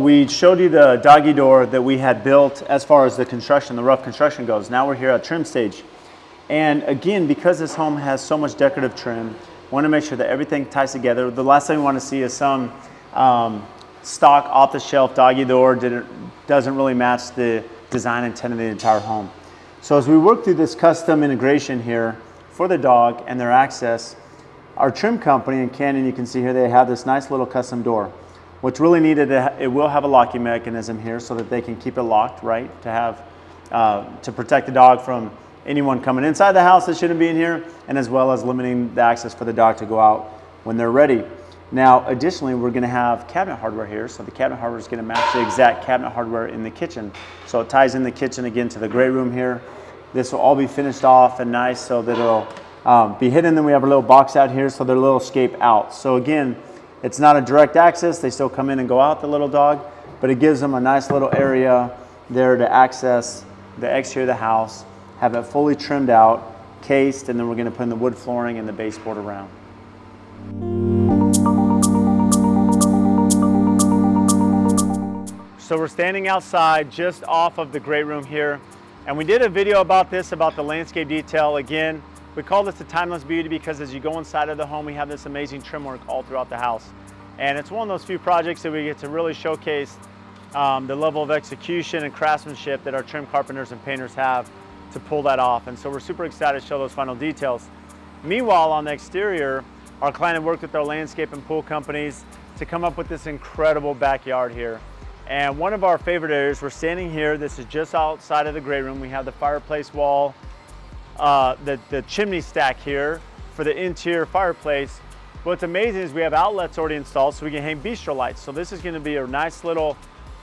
we showed you the doggy door that we had built as far as the construction, the rough construction goes. Now we're here at trim stage. And again, because this home has so much decorative trim, want to make sure that everything ties together. The last thing we want to see is some stock off-the-shelf doggy door doesn't really match the design intent of the entire home. So as we work through this custom integration here for the dog and their access, our trim company in Canyon, you can see here, they have this nice little custom door. What's really needed, it will have a locking mechanism here so that they can keep it locked, right? To protect the dog from anyone coming inside the house that shouldn't be in here, and as well as limiting the access for the dog to go out when they're ready. Now, additionally, we're gonna have cabinet hardware here, so the cabinet hardware is gonna match the exact cabinet hardware in the kitchen. So it ties in the kitchen again to the great room here. This will all be finished off and nice so that it'll be hidden. Then we have a little box out here so their little escape out. So again, it's not a direct access. They still come in and go out, the little dog, but it gives them a nice little area there to access the exterior of the house, have it fully trimmed out, cased, and then we're gonna put in the wood flooring and the baseboard around. So we're standing outside just off of the great room here, and we did a video about this, about the landscape detail. Again, we call this the timeless beauty because as you go inside of the home, we have this amazing trim work all throughout the house. And it's one of those few projects that we get to really showcase the level of execution and craftsmanship that our trim carpenters and painters have to pull that off. And so we're super excited to show those final details. Meanwhile, on the exterior, our client had worked with our landscape and pool companies to come up with this incredible backyard here. And one of our favorite areas, we're standing here, this is just outside of the great room. We have the fireplace wall, the chimney stack here for the interior fireplace. What's amazing is we have outlets already installed so we can hang bistro lights. So this is gonna be a nice little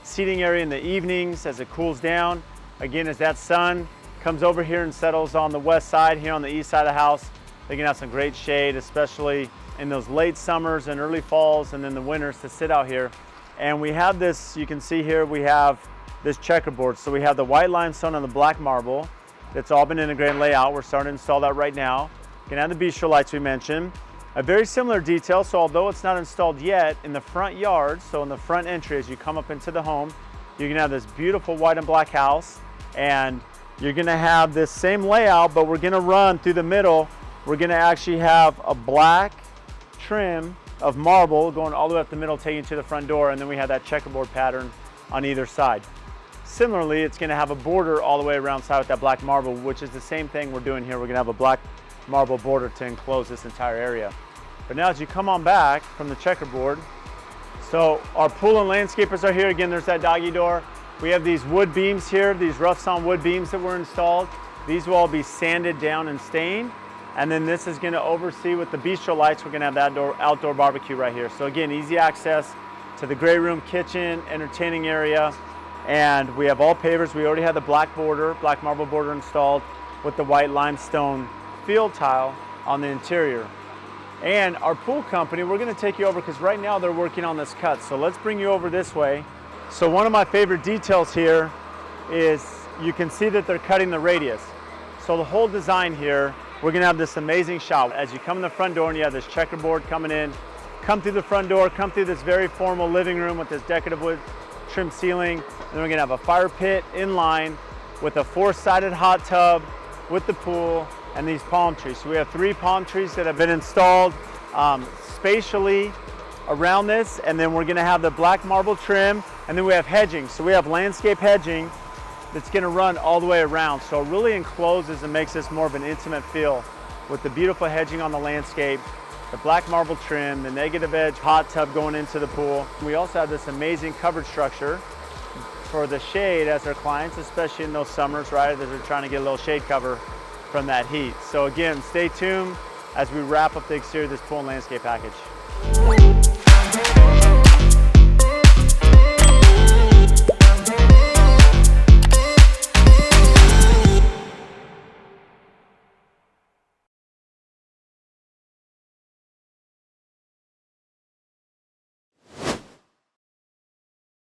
seating area in the evenings as it cools down. Again, as that sun comes over here and settles on the west side here on the east side of the house, they can have some great shade, especially in those late summers and early falls and then the winters to sit out here. And we have this, you can see here, we have this checkerboard. So we have the white limestone and the black marble. That's all been integrated layout. We're starting to install that right now. You can have the bistro lights we mentioned. A very similar detail, so although it's not installed yet, in the front yard, so in the front entry as you come up into the home, you're gonna have this beautiful white and black house, and you're gonna have this same layout, but we're gonna run through the middle. We're gonna actually have a black trim of marble going all the way up the middle, taking you to the front door, and then we have that checkerboard pattern on either side. Similarly, it's gonna have a border all the way around side with that black marble, which is the same thing we're doing here. We're gonna have a black marble border to enclose this entire area. But now as you come on back from the checkerboard, so our pool and landscapers are here. Again, there's that doggy door. We have these wood beams here, these rough sawn wood beams that were installed. These will all be sanded down and stained. And then this is gonna oversee with the bistro lights, we're gonna have that outdoor barbecue right here. So again, easy access to the great room, kitchen, entertaining area. And we have all pavers. We already have the black border, black marble border installed with the white limestone field tile on the interior. And our pool company, we're gonna take you over because right now they're working on this cut. So let's bring you over this way. So one of my favorite details here is you can see that they're cutting the radius. So the whole design here, we're gonna have this amazing shot. As you come in the front door and you have this checkerboard coming in, come through the front door, come through this very formal living room with this decorative wood trim ceiling. And then we're gonna have a fire pit in line with a 4-sided hot tub with the pool and these palm trees. So we have 3 palm trees that have been installed spatially around this. And then we're gonna have the black marble trim, and then we have hedging. So we have landscape hedging that's gonna run all the way around. So it really encloses and makes this more of an intimate feel with the beautiful hedging on the landscape, the black marble trim, the negative edge hot tub going into the pool. We also have this amazing covered structure for the shade as our clients, especially in those summers, right? That they're trying to get a little shade cover from that heat. So again, stay tuned as we wrap up the exterior of this pool and landscape package.